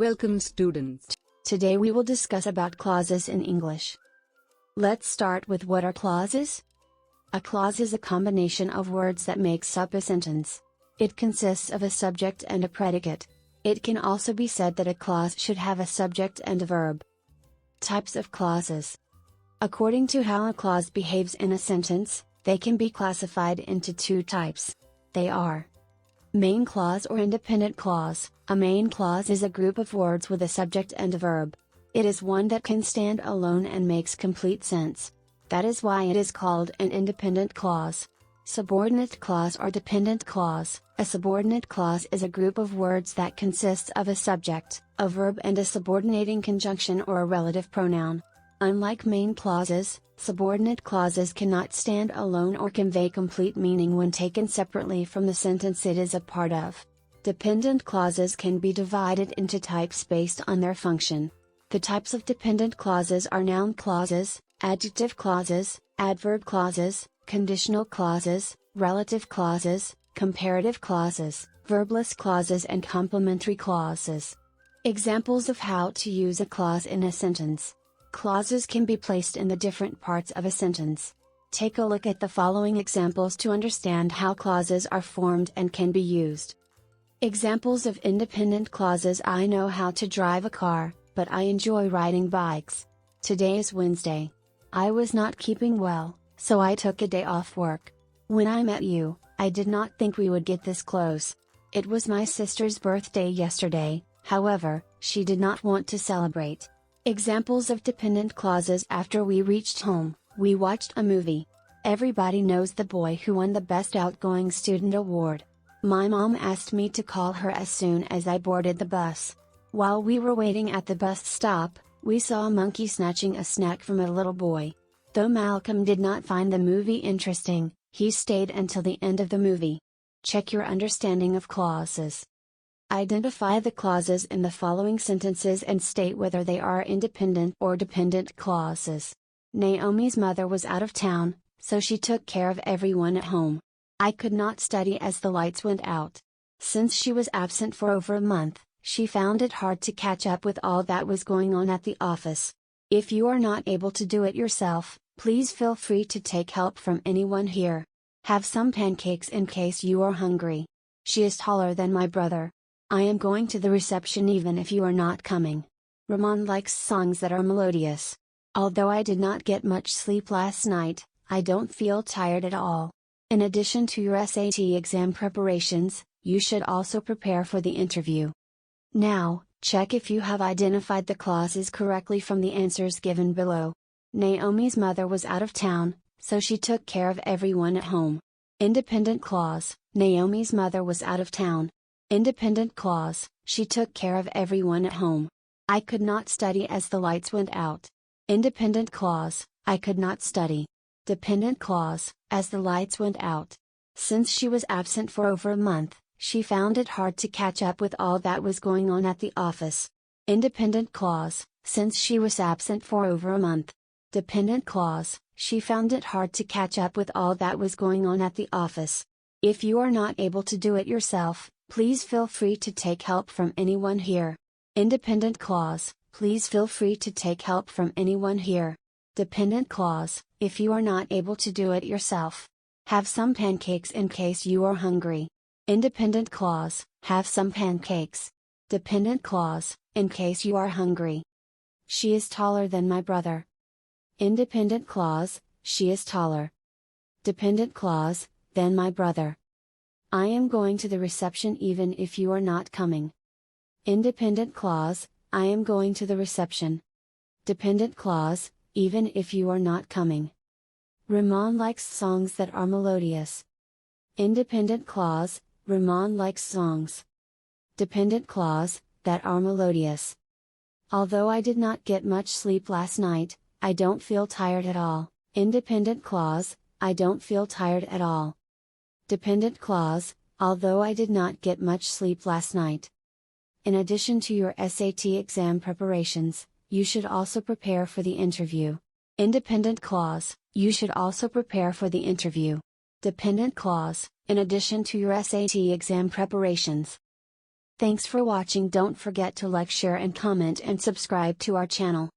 Welcome students. Today we will discuss about clauses in English. Let's start with what are clauses? A clause is a combination of words that makes up a sentence. It consists of a subject and a predicate. It can also be said that a clause should have a subject and a verb. Types of clauses. According to how a clause behaves in a sentence, they can be classified into two types. They are main clause or independent clause. A main clause is a group of words with a subject and a verb. It is one that can stand alone and makes complete sense. That is why it is called an independent clause. Subordinate clause or dependent clause. A subordinate clause is a group of words that consists of a subject, a verb and a subordinating conjunction or a relative pronoun. Unlike main clauses, subordinate clauses cannot stand alone or convey complete meaning when taken separately from the sentence it is a part of. Dependent clauses can be divided into types based on their function. The types of dependent clauses are noun clauses, adjective clauses, adverb clauses, conditional clauses, relative clauses, comparative clauses, verbless clauses and complementary clauses. Examples of how to use a clause in a sentence. Clauses can be placed in the different parts of a sentence. Take a look at the following examples to understand how clauses are formed and can be used. Examples of independent clauses: I know how to drive a car, but I enjoy riding bikes. Today is Wednesday. I was not keeping well, so I took a day off work. When I met you, I did not think we would get this close. It was my sister's birthday yesterday, however, she did not want to celebrate. Examples of dependent clauses: after we reached home, we watched a movie. Everybody knows the boy who won the Best Outgoing Student Award. My mom asked me to call her as soon as I boarded the bus. While we were waiting at the bus stop, we saw a monkey snatching a snack from a little boy. Though Malcolm did not find the movie interesting, he stayed until the end of the movie. Check your understanding of clauses. Identify the clauses in the following sentences and state whether they are independent or dependent clauses. Naomi's mother was out of town, so she took care of everyone at home. I could not study as the lights went out. Since she was absent for over a month, she found it hard to catch up with all that was going on at the office. If you are not able to do it yourself, please feel free to take help from anyone here. Have some pancakes in case you are hungry. She is taller than my brother. I am going to the reception even if you are not coming. Ramon likes songs that are melodious. Although I did not get much sleep last night, I don't feel tired at all. In addition to your SAT exam preparations, you should also prepare for the interview. Now, check if you have identified the clauses correctly from the answers given below. Naomi's mother was out of town, so she took care of everyone at home. Independent clause: Naomi's mother was out of town. Independent clause: she took care of everyone at home. I could not study as the lights went out. Independent clause: I could not study. Dependent clause: as the lights went out. Since she was absent for over a month, she found it hard to catch up with all that was going on at the office. Independent clause: since she was absent for over a month. Dependent clause: she found it hard to catch up with all that was going on at the office. If you are not able to do it yourself, please feel free to take help from anyone here. Independent clause: please feel free to take help from anyone here. Dependent clause: if you are not able to do it yourself. Have some pancakes in case you are hungry. Independent clause: have some pancakes. Dependent clause: in case you are hungry. She is taller than my brother. Independent clause: she is taller. Dependent clause: than my brother. I am going to the reception even if you are not coming. Independent clause: I am going to the reception. Dependent clause: even if you are not coming. Ramon likes songs that are melodious. Independent clause: Ramon likes songs. Dependent clause: that are melodious. Although I did not get much sleep last night, I don't feel tired at all. Independent clause: I don't feel tired at all. Dependent clause: although I did not get much sleep last night. In addition to your SAT exam preparations, you should also prepare for the interview. Independent clause: you should also prepare for the interview. Dependent clause: in addition to your SAT exam preparations. Thanks for watching. Don't forget to like, share and comment and subscribe to our channel.